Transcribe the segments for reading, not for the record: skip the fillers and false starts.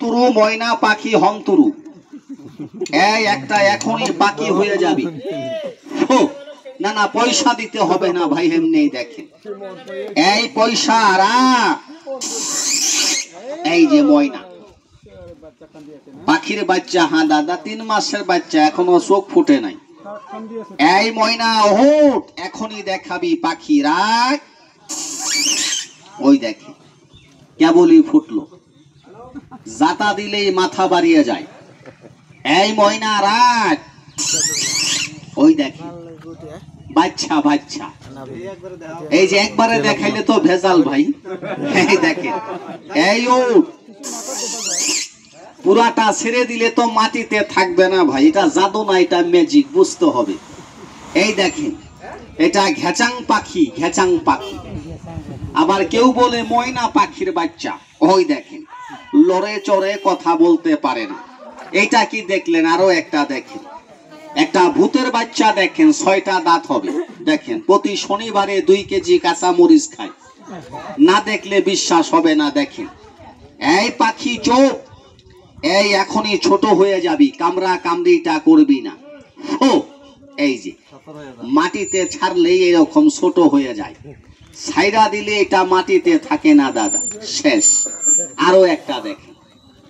হন্তুরু ময়না পাখি হন্তুরু, এই একটা এখনই বাকি হয়ে যাবে। না না পয়সা দিতে হবে না ভাই, এমনি দেখেন এই পয়সা আর এই যে ময়না পাখির বাচ্চা। হ্যাঁ দাদা 3 মাসের বাচ্চা, এখনো চোখ ফুটে নাই। এই ময়না ওঠ, এখনই দেখাবি পাখি রাখ। ওই দেখে কেবলই ফুটলো, জাতা দিলেই মাথা বাড়িয়ে যায়। এই ময়না রাখ। ওই দেখে বাচ্চা বাচ্চা, এই যে একবারে দেখাইলে তো ভেজাল ভাই। এই দেখেন এই ওঠ, পুরাটা ছেড়ে দিলে তো মাটিতে থাকবে না ভাই, এটা জাদু না, এটা ম্যাজিক, বুঝতে হবে। এই দেখেন এটা ঘেচাং পাখি, ঘেচাং পাখি। আবার কেউ বলে ময়না পাখির বাচ্চা। ওই দেখেন লড়ে চড়ে কথা বলতে পারে না। এইটা কি দেখলেন? আরো একটা দেখেন, একটা ভূতের বাচ্চা দেখেন, 6টা দাঁত হবে। দেখেন প্রতি শনিবারে 2 কেজি কাঁচা মরিচ খায়, না দেখলে বিশ্বাস হবে না। দেখেন এই পাখি চোখ, এই এখনই ছোট হয়ে যাবি, কামড়া কামড়িটা করবি না। ও এই যে মাটিতে ছাড়লেই এরকম ছোট হয়ে যায়, ছাইরা দিলে এটা মাটিতে থাকে না দাদা, শেষ। আরো একটা দেখেন,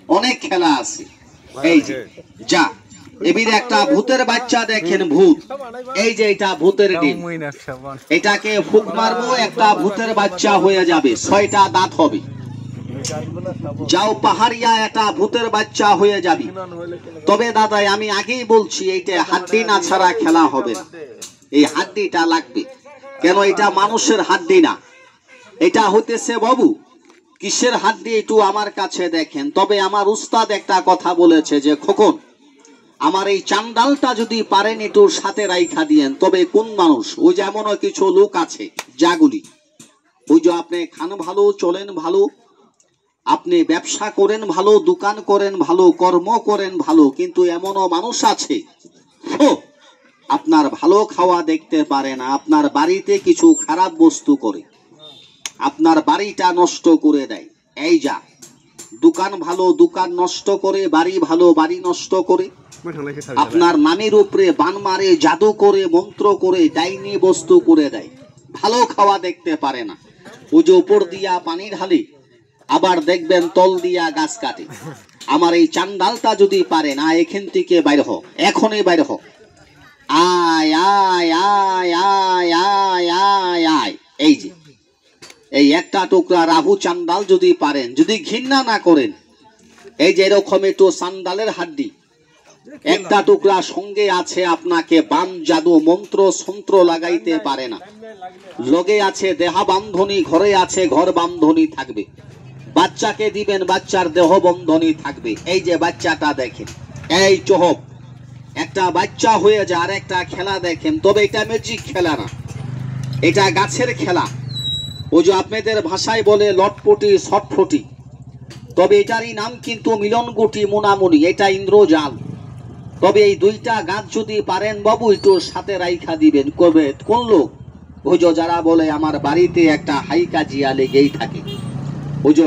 অনেক খেলা আছে। এই যে যা এবির একটা ভূতের বাচ্চা দেখেন, ভূত। এই যে এটা ভূতের ডিম, এটাকে ফুক মারবো, একটা ভূতের বাচ্চা হয়ে যাবে, 6টা দাঁত হবে। যাও পাহাড়িয়া, এটা ভূতের বাচ্চা হয়ে যাবে। তবে দাদা আমি আগেই বলছি, এইটা হাড্ডি না ছাড়া খেলা হবে না, এই হাড্ডিটা লাগবে। কেন? এটা মানুষের হাড্ডি না, এটা হইতেছে বাবু কিসের হাড্ডি একটু আমার কাছে দেখেন। তবে আমার উস্তাদ একটা কথা বলেছে যে খোকন আমার এই চান্ডালটা যদি পারেন একটু সাথে রাইখা দিয়েন। তবে কোন মানুষ? ওই যে এমনও কিছু লোক আছে যাগুলি, ওই যে আপনি খান ভালো, চলেন ভালো, আপনি ব্যবসা করেন ভালো, দোকান করেন ভালো, কর্ম করেন ভালো, কিন্তু এমনও মানুষ আছে আপনার ভালো খাওয়া দেখতে পারে না, আপনার বাড়িতে কিছু খারাপ বস্তু করে আপনার বাড়িটা নষ্ট করে দেয়। এই যা দোকান ভালো, দোকান নষ্ট করে, বাড়ি ভালো, বাড়ি নষ্ট করে, আপনার নামের উপরে বান মারে, জাদু করে, মন্ত্র করে, ডাইনি বস্তু করে দেয়। ভালো খাওয়া দেখতে পারে না, ওই যে উপর দিয়া পানি ঢালে, আবার দেখবেন তল দিয়া গাছ কাটে। আমার এই চান্ডালটা যদি পারে না, এখান থেকে বাইর হ, এখনই বাইর হ। আয় আয় আয় আয় আয় আয় আয়। এই যে এই একটা টুকরা রাহু চান্ডাল যদি পারেন, যদি ঘৃণা না করেন, এই যে এরকম একটু চান্ডালের হাড্ডি একটা টুকরা সঙ্গে আছে, আপনাকে বান জাদু মন্ত্র সন্ত্র লাগাইতে পারে না। লগে আছে দেহা বান্ধনী, ঘরে আছে ঘর বান্ধনী থাকবে। বাচ্চাকে দিবেন, বাচ্চার দেহ বন্ধনী থাকবে। এই যে বাচ্চাটা দেখেন, এই চোহক একটা বাচ্চা হয়ে যায়। আর একটা খেলা দেখেন, তবে এটা ম্যাজিক খেলা না, এটা গাছের খেলা। ওই যে আপনাদের ভাষায় বলে লটপটি ছটফটি, তবে এটারই নাম কিন্তু মিলন গুটি মুনামুনি, এটা ইন্দ্রজাল। তবে এই 2টা গাছ যদি পারেন বাবু একটু সাথে রাইখা দিবেন। কবে কোন লোক? ওই যে যারা বলে আমার বাড়িতে একটা হাইকা জিয়া লেগেই থাকে, ওই যে